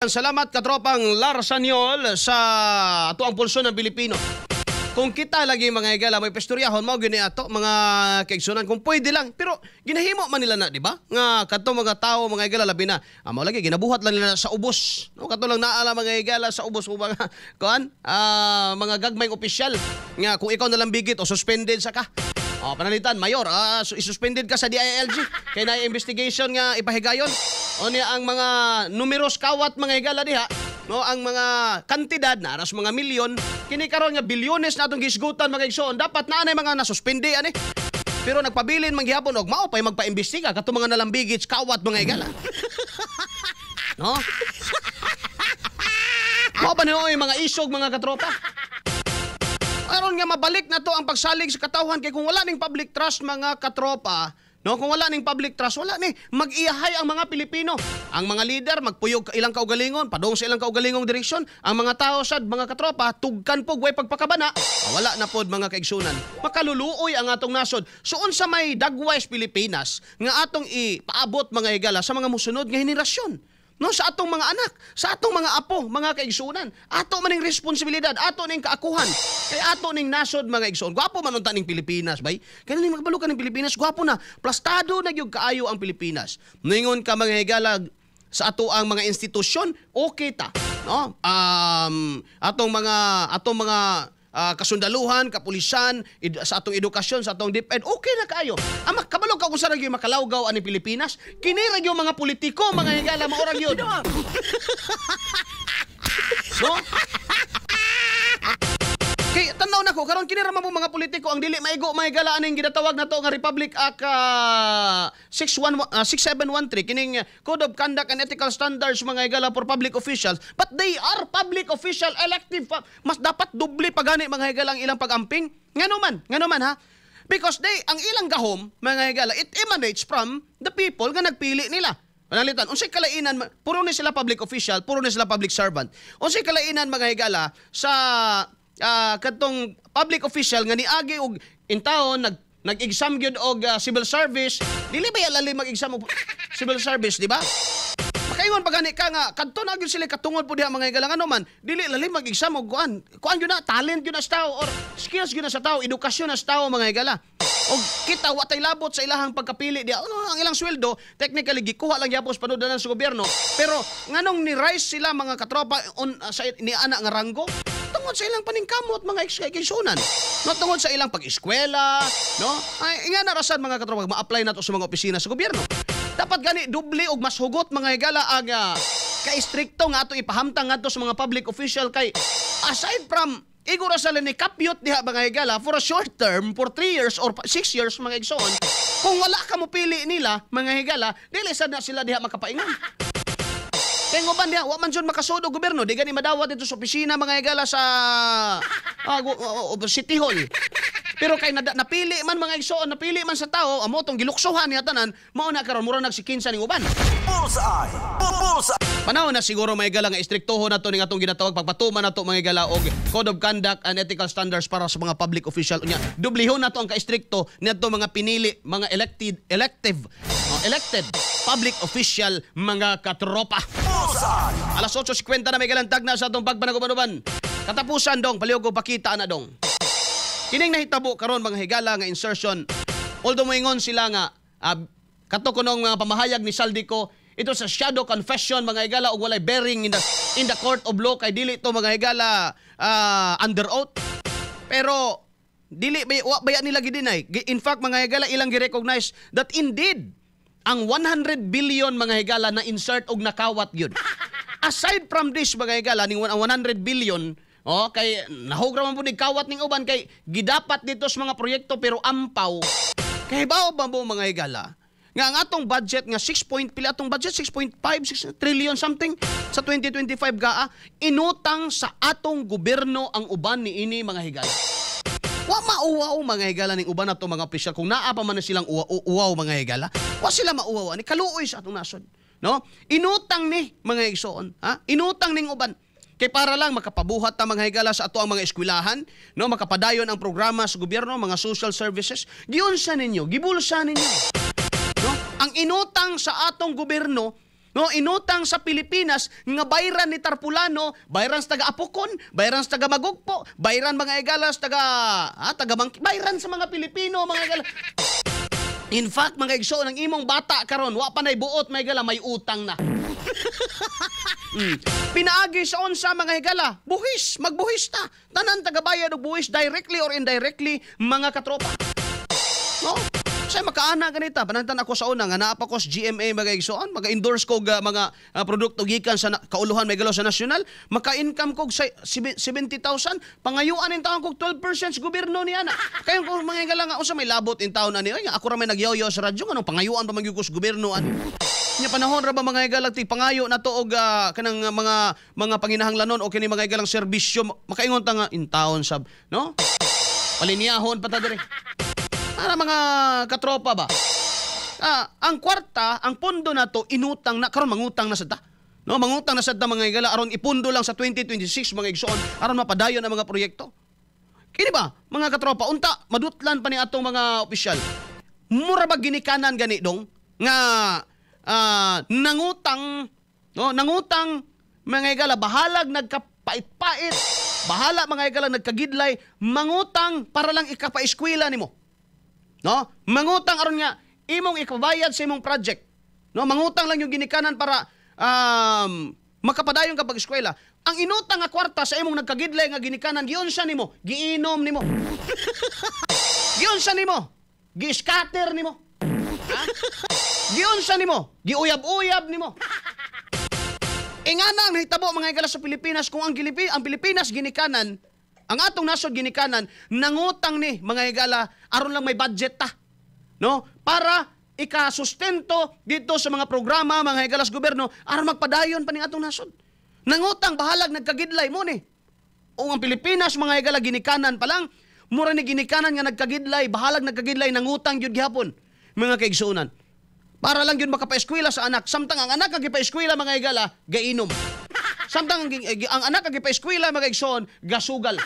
Salamat katropang Larsanyol sa ato ang pulso ng Pilipino. Kung kita lagi mga higala may pestoryahon mao gini ato mga kaigsunan kung pwede lang pero ginahimo man nila na di ba nga kadto mga tao mga higala labi na mao lagi ginabuhat lang nila sa ubos no kadto lang naala mga higala sa ubos ug mga kuan mga gagmayng opisyal nga kung ikaw nalang bigit o suspended sa ka. Panalitan, mayor, isuspended ka sa DILG. Kaya na investigation nga ipahigayon. O niya ang mga numeros kawat mga higala diha. No, ang mga kantidad na aras mga milyon. Kini karon nga bilyones na itong gisgutan mga igsoon. Dapat na anay mga nasuspende, ani. Pero nagpabilin manggihapon og mao pay magpa-imbestiga kato mga nalambigits kawat mga higala. No? Mao ba niyo mga isog mga katropa? Aron nga mabalik na to ang pagsalig sa katawhan kay kung wala ning public trust mga katropa, no, kung wala ning public trust, wala ni mag-iyahay ang mga Pilipino. Ang mga leader magpuyog ilang kaugalingon, padung sa ilang kaugalingong direksyon, ang mga tao sad mga katropa tugkan pog way pagpakabana, wala na pod mga kaigsunan. Makaluluoy ang atong nasod. So unsa may dagwise Pilipinas nga atong ipaabot mga higala sa mga musunod nga henerasyon. No, sa atong mga anak, sa atong mga apo, mga kaigsunan, ato maning responsibilidad, ato ning kaakuhan, kay ato ning nasod mga igsoon. Gwapo man unta ning Pilipinas, bay. Kaya ning magbalukan ning Pilipinas, gwapo na. Plastado na gyud kaayo ang Pilipinas. Ningon ka mga higala sa ato ang mga institusyon, okay ta, no? Atong mga kasundaluhan, kapulisan, sa atong edukasyon, sa atong DepEd, okay na kayo. Ama, kabalo ka kung saan yung makalawgaw ani Pilipinas, kinirag yung mga politiko, mga higala, maurag yun. No? Kay tanaw nako karon kinira mo mga politiko ang dili maigo mga higala aning ginatawag nato nga Republic Act 6713 kining Code of Conduct and Ethical Standards mga higala for public officials, but they are public official elective. Mas dapat doble pa gani mga higala ang ilang pag-amping. Ngano man ha? Because ang ilang gahom mga higala, it emanates from the people nga nagpili nila. Panalitan, unsay kalainan, puro ni sila public official, puro ni sila public servant. Unsay kalainan mga higala sa katong public official nga niagi og intawon nag-exam gyud og civil service, dili ba lalim mag-exam og civil service, di ba? Makaingon pa gani ka nga kadto na gyud sila katungod po diha mga higala ano man, dili lalim mag-exam og kuan gyud na talent gyud na sa tao or skills gyud na sa tao, edukasyon na sa tao mga higala. Og kita watay labot sa ilahang pagkapili diha. Ang ilang sweldo technically gikuha lang gyapon sa panudanan sa gobyerno, pero nganong ni rise sila mga katropa sa ni ana nga ranggo tungod sa ilang paningkamot mga kaigsunan, no, tungod sa ilang pag-eskwela, no, ay nga narasan mga katropa ma-apply nato sa mga opisina sa gobyerno. Dapat gani doble og mas hugot mga higala ang ka-istrikto nga ato ipahamtang ngadto sa mga public official kay aside from igura sa ni kapyot diha mga higala for a short term for 3 years or 6 years mga igsoon, kung wala ka mo pili nila mga higala dili sad na sila diha makapaingon. Kaya ngoban diha, wa man jud makasudo gobyerno, di gani madawat dito sa opisina mga higala sa City Hall. Pero kay napili man mga igsoon, napili man sa tao, amo tong giluksohan niya tanan, mao na karon mura nagsikinsa ning uban. Bullseye. Panahon na siguro mga higala nga istriktohon nato ning atong ginatawag pagpatuman nato mga higala og Code of Conduct and Ethical Standards para sa mga public official unya. Dublihon nato ang ka-istrikto niadto mga pinili, mga elected public official mga katropa. Alas 8:50 na may galantag na sa atong pagpanaguban-uban. Katapusan dong, palihog ko pakita na dong. Kining nahitabo karon mga higala nga insertion. Although moingon sila nga kato kunong mga pamahayag ni Saldico, ito sa shadow confession mga higala og walay bearing in the court of law kay dili to mga higala under oath. Pero dili baya nila gidinay. In fact mga higala ilang gi-recognize that indeed ang 100 billion mga higala na insert og nakawat gyud. Aside from this mga higala ning 100 billion kay nahugra man po ni kawat ning uban kay gidapat dito sa mga proyekto pero ampaw. Kay bao ba mo mga higala nga ang atong budget nga 6.5 trillion something sa 2025 gaa inutang sa atong gobyerno ang uban niini mga higala. Wa mauwaw mga higala ning uban nato mga opisyal kung naa pa man silang uwaw mga higala. Wa sila mauwaw ani kaluoy sa atong nasod, no? Inutang ni mga igsoon, inutang ning uban. Kay para lang makapabuhat ta mga higala sa ato ang mga eskwelahan, no, makapadayon ang programa sa gobyerno, mga social services, giunsa ninyo, gibulsa ninyo. No? Ang inutang sa atong gobyerno No, inutang sa Pilipinas nga bayran ni Tarpulano, bayran sa taga Apukon, bayran sa taga Magugpo, bayran mga igalas taga bayran sa mga Pilipino, mga igala. In fact, mga igsoon, ang imong bata karon wa pa nay buot, mga igala, may utang na. Pinaagi sa onsa, mga higala, buhis, magbuhis ta. Tanan tagabayad og buhis directly or indirectly, mga katropa. No? Say makaana ganita, panantan ako sa una nga naa pa ko sa GMA, mga igsoon, maka-endorse ko mga produkto gikan sa kauluhan may galo sa nasyonal, maka-income ko sa 70,000, pangayuan in taon ko 12% sa gobyerno niya na. Kaya kung mga higala nga unsa may labot in taon ani, ay ako ra may nagyaw-yaw sa radyo, anong pangayuan pa magyud ko sa gobyerno ani. Nya panahon ra ba mga igalang ti pangayo na to og kanang mga panginahanglanon o kini mga igalang serbisyo makaingon ta nga in town sab, no? Paliniyahon pa ta dire. Ana mga katropa ba? Ang kwarta, ang pondo na to inutang na karon mangutang na sad ta. No, mangutang na sad ta mga igala aron ipundo lang sa 2026 mga igsoon aron mapadayon ang mga proyekto. Kini ba mga katropa unta madutlan pa ni atong mga opisyal. Mura ba ginikanan gani dong nga nangutang, no, nangutang mga igala bahalag nagkapait-pait, bahala mga igala nagkagidlay, mangutang para lang ikapa-eskwela nimo. No? Mangutang aron nga imong ikabayad sa imong project. No, mangutang lang yung ginikanan para makapadayon ka pag-eskwela. Ang inutang nga kwarta sa imong nagkagidlay nga ginikanan, giyon siya nimo, giinom nimo. Giyon siya nimo, gi-scatter nimo. Ha? Giyon siya nimo, giuyab-uyab nimo. Ingana ang nahitabo mga igala sa Pilipinas kung ang Pilipinas ginikanan, ang atong nasod ginikanan, nangutang ni mga igala aron lang may budget ta. No? Para ikasustento dito sa mga programa mga igala sa gobyerno aron magpadayon pa ning atong nasod. Nangutang bahalag nagkagidlay mo ni. O ang Pilipinas mga igala ginikanan pa lang, mura ni ginikanan nga nagkagidlay, bahalag nagkagidlay nangutang gyud gihapon. Mga kaigsuunan. Para lang yun makapa-eskwela sa anak. Samtang ang anak kagipa-eskwela mga igala, gainom. Samtang ang anak kagipa-eskwela mga igsoon, gasugal.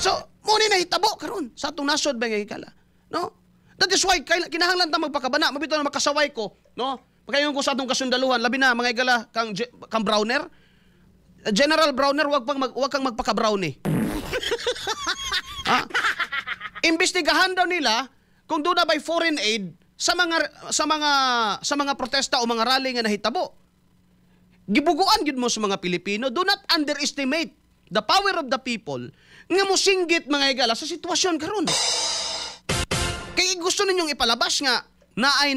So, muna na hitabo karon sa atong nasod mga igala. No? That is why, kinahanglan ta magpakabana. Mabito na makasaway ko. No? Pagkayon ko sa atong kasundaluhan, labi na mga igala, kang Browner. General Browner, wag kang magpaka-brownie. Ha? Imbestigahan daw nila kung doon na by foreign aid sa mga protesta o mga rally nga nahitabo. Gibuguan gyud mo sa mga Pilipino, do not underestimate the power of the people nga mosinggit mga igala sa sitwasyon karon. Kay gusto ninyong ipalabas nga naay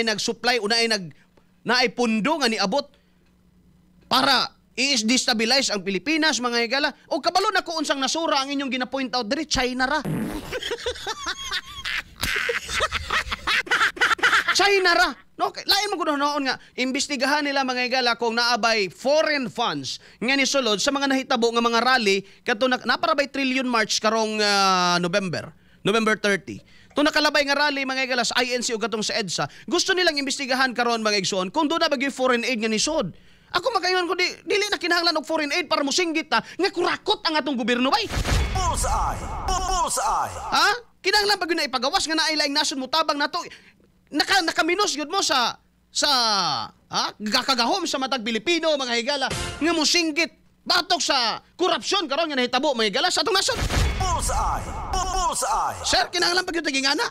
nag-supply o naay pundo nga niabot para i-destabilize ang Pilipinas mga igala. O kabalo na ko unsang nasura ang inyong gina-point out diri, China ra. China ra. No, lain mo kuno noon nga imbestigahan nila mga igala kung naabay foreign funds nga nisulod sa mga nahitabo nga mga rally kadto naparabay trillion march karong November 30. To nakalabay nga rally mga igala sa INC o katong sa EDSA. Gusto nilang imbestigahan karon mga igsoon kung do na bagay foreign aid nga nisod. Ako makaingon ko dili na kinahanglan og foreign aid para mosinggit ta nga kurakot ang atong gobyerno bay. Bullseye. Ha? Kinahanglan pag na ipagawas nga naay laing nasod mo tabang nato. Nakaminos gyud mo sa gakagahom sa matag Pilipino mga higala nga mosinggit batok sa korupsyon karon nga nahitabo mga higala sa atong nasod. Bullseye. Sir, kinahanglan pag yung tagingana.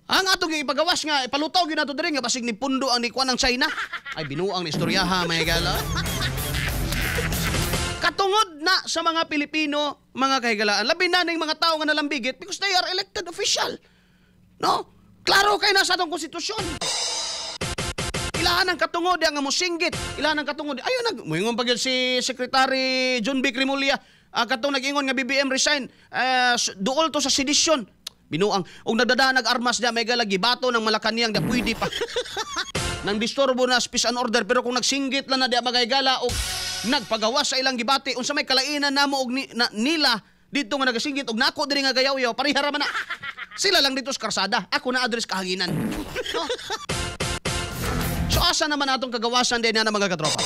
Ang atong ipagawas nga ipalutaw gyud nato diri nga basig ni pundo ang nikuan ng China. Ay binuang ni istoryaha mga higala. Katungod na sa mga Pilipino, mga kahigalaan, labi na ng mga tao nga nalambigit because they are elected official. No? Klaro kay na sa atong konstitusyon. Ilahan ang katungod nga mosinggit. Ilahan ang katungod. Ayun moingon pa gyud si Secretary John B. Cremulya, katong nag-ingon nga BBM resign, duol to sa sedisyon. Binuang og nagdadanag armas dia may galagi bato ng Malacañang da pwede pa. Nang disturbo na peace and order pero kung nagsinggit lang na dia magayagala og nagpagawas sa ilang gibati unsa may kalainan namo og nila dito nga nagasinggit og nako diri nga gayaw-yaw parihara man na. Sila lang dito sa karsada. Ako na address kahanginan. No? So asa naman atong kagawasan din na mga katropa.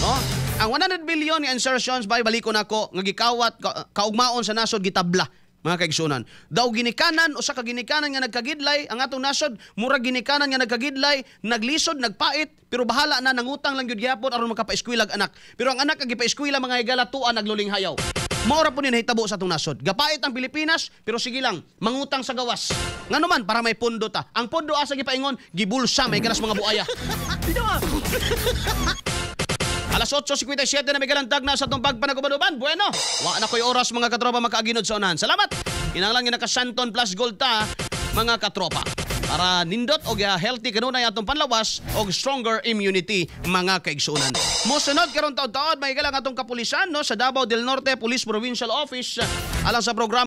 No? Ang 100 billion nga insertions by baliko nako nga gikawat kaugmaon sa nasod gitabla. mga kaigsunan. Daw ginikanan usa ka ginikanan nga nagkagidlay ang atong nasod, mura ginikanan nga nagkagidlay, naglisod, nagpait, pero bahala na nangutang lang gyud gyapon aron makapaeskwelag anak. Pero ang anak kagipaeskwela mga higala tuwa nagluling hayaw. Maura po ni nahitabo sa atong nasod. Gapait ang Pilipinas, pero sige lang, mangutang sa gawas. Ngano man para may pondo ta. Ang pondo asa gipaingon, gibulsa may ganas mga buaya. Alas 8:57 na may galantag na sa itong pagpanaguban-uban. Bueno, wa na ko'y oras mga katropa makaaginod sa unahan. Salamat! Kinanglang yung nakasanton plus gold ta, mga katropa. Para nindot o healthy kanunay atong panlawas o stronger immunity mga kaigsunan. Mosunod karon taon-taon may galang atong kapulisan no sa Davao del Norte Police Provincial Office alang sa programa